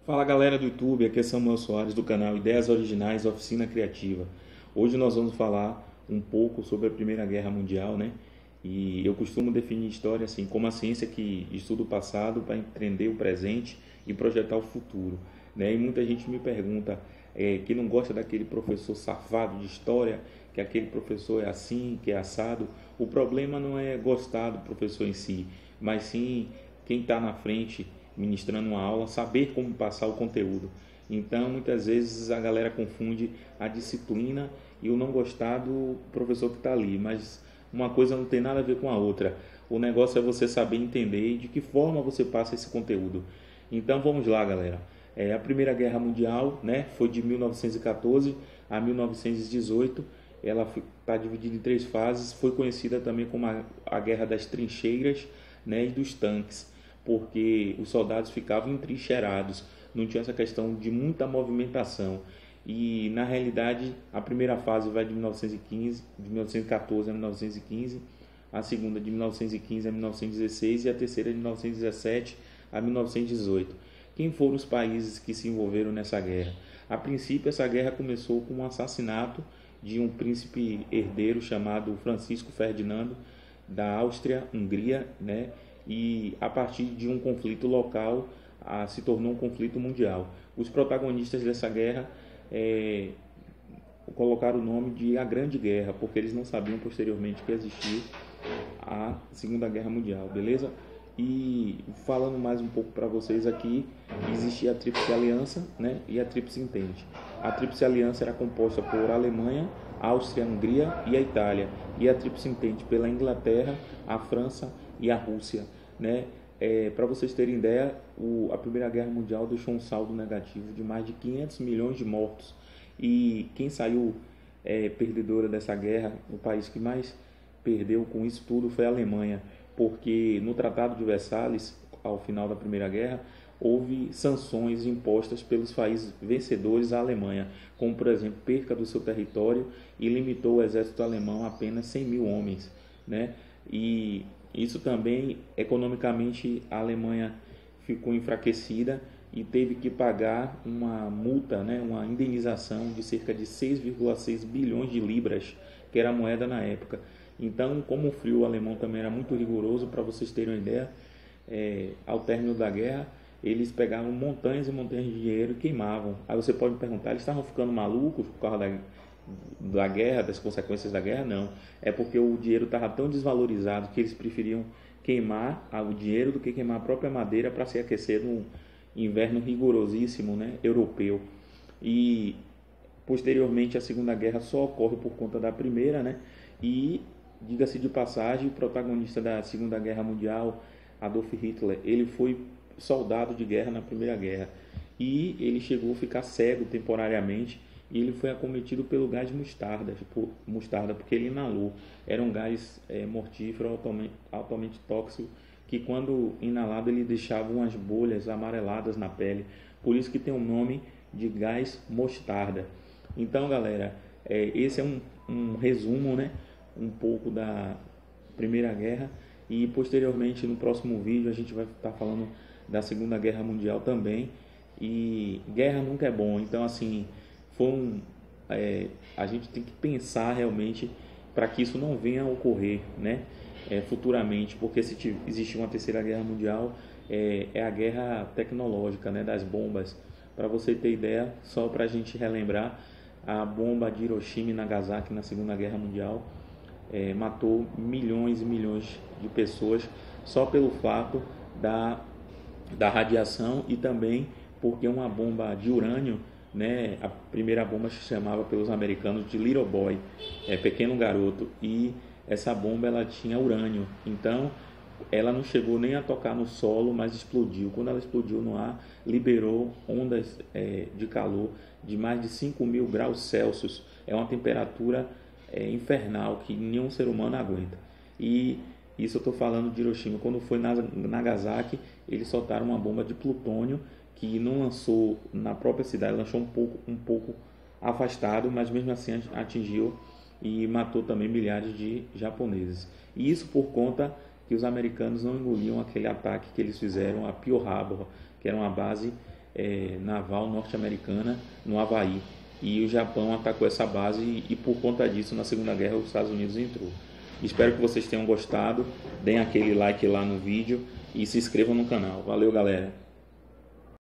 Fala galera do YouTube, aqui é Samuel Soares do canal Ideias Originais Oficina Criativa. Hoje nós vamos falar um pouco sobre a Primeira Guerra Mundial, né? E eu costumo definir história assim como a ciência que estuda o passado para entender o presente e projetar o futuro, né? E muita gente me pergunta que não gosta daquele professor safado de história, que aquele professor é assim, que é assado. O problema não é gostar do professor em si, mas sim quem está na frente ministrando uma aula, saber como passar o conteúdo. Então, muitas vezes a galera confunde a disciplina e o não gostar do professor que está ali, mas uma coisa não tem nada a ver com a outra. O negócio é você saber entender de que forma você passa esse conteúdo. Então, vamos lá, galera. A Primeira Guerra Mundial, né, foi de 1914 a 1918. Ela está dividida em 3 fases. Foi conhecida também como a Guerra das Trincheiras, né, e dos Tanques, porque os soldados ficavam entrincheirados, não tinha essa questão de muita movimentação. E na realidade a primeira fase vai de 1914 a 1915, a segunda de 1915 a 1916 e a terceira de 1917 a 1918. Quem foram os países que se envolveram nessa guerra? A princípio essa guerra começou com o assassinato de um príncipe herdeiro chamado Francisco Ferdinando da Áustria-Hungria, né? E a partir de um conflito local se tornou um conflito mundial. Os protagonistas dessa guerra colocaram o nome de a Grande Guerra, porque eles não sabiam posteriormente que existia a Segunda Guerra Mundial, beleza? E falando mais um pouco para vocês aqui, existia a Tríplice Aliança, né, e a Tríplice Entente. A Tríplice Aliança era composta por Alemanha, Áustria, Hungria e a Itália, e a Tríplice Entente pela Inglaterra, a França e a Rússia, né? Para vocês terem ideia, a Primeira Guerra Mundial deixou um saldo negativo de mais de 500 milhões de mortos. E quem saiu perdedora dessa guerra, o país que mais perdeu com isso tudo foi a Alemanha, porque no Tratado de Versalhes, ao final da Primeira Guerra, houve sanções impostas pelos países vencedores à Alemanha, como por exemplo, perca do seu território, e limitou o exército alemão a apenas 100 mil homens, né? E isso também, economicamente, a Alemanha ficou enfraquecida e teve que pagar uma multa, né, uma indenização de cerca de 6,6 bilhões de libras, que era a moeda na época. Então, como o frio alemão também era muito rigoroso, para vocês terem uma ideia, ao término da guerra, eles pegavam montanhas e montanhas de dinheiro e queimavam. Aí você pode me perguntar, eles estavam ficando malucos por causa da guerra, das consequências da guerra? Não, é porque o dinheiro estava tão desvalorizado que eles preferiam queimar o dinheiro do que queimar a própria madeira para se aquecer no inverno rigorosíssimo, né, europeu. E posteriormente a Segunda Guerra só ocorre por conta da Primeira, né? E diga-se de passagem, o protagonista da Segunda Guerra Mundial, Adolf Hitler, ele foi soldado de guerra na Primeira Guerra e ele chegou a ficar cego temporariamente. E ele foi acometido pelo gás de mostarda, porque ele inalou. Era um gás mortífero, altamente tóxico, que quando inalado ele deixava umas bolhas amareladas na pele. Por isso que tem o nome de gás mostarda. Então, galera, esse é um resumo, né, um pouco da Primeira Guerra. E posteriormente, no próximo vídeo, a gente vai estar falando da Segunda Guerra Mundial também. E guerra nunca é bom, então assim... a gente tem que pensar realmente para que isso não venha a ocorrer, né, futuramente, porque se existir uma terceira guerra mundial, é a guerra tecnológica, né, das bombas. Para você ter ideia, só para a gente relembrar, a bomba de Hiroshima e Nagasaki na Segunda Guerra Mundial matou milhões e milhões de pessoas só pelo fato da radiação, e também porque uma bomba de urânio, né, a primeira bomba se chamava pelos americanos de Little Boy, pequeno garoto, e essa bomba ela tinha urânio, então ela não chegou nem a tocar no solo, mas explodiu. Quando ela explodiu no ar, liberou ondas de calor de mais de 5.000 graus Celsius. É uma temperatura infernal que nenhum ser humano aguenta. E isso eu estou falando de Hiroshima. Quando foi Nagasaki, eles soltaram uma bomba de plutônio que não lançou na própria cidade, lançou um pouco afastado, mas mesmo assim atingiu e matou também milhares de japoneses. E isso por conta que os americanos não engoliam aquele ataque que eles fizeram a Pearl Harbor, que era uma base naval norte-americana no Havaí. E o Japão atacou essa base e por conta disso, na Segunda Guerra, os Estados Unidos entrou. Espero que vocês tenham gostado, deem aquele like lá no vídeo e se inscrevam no canal. Valeu, galera!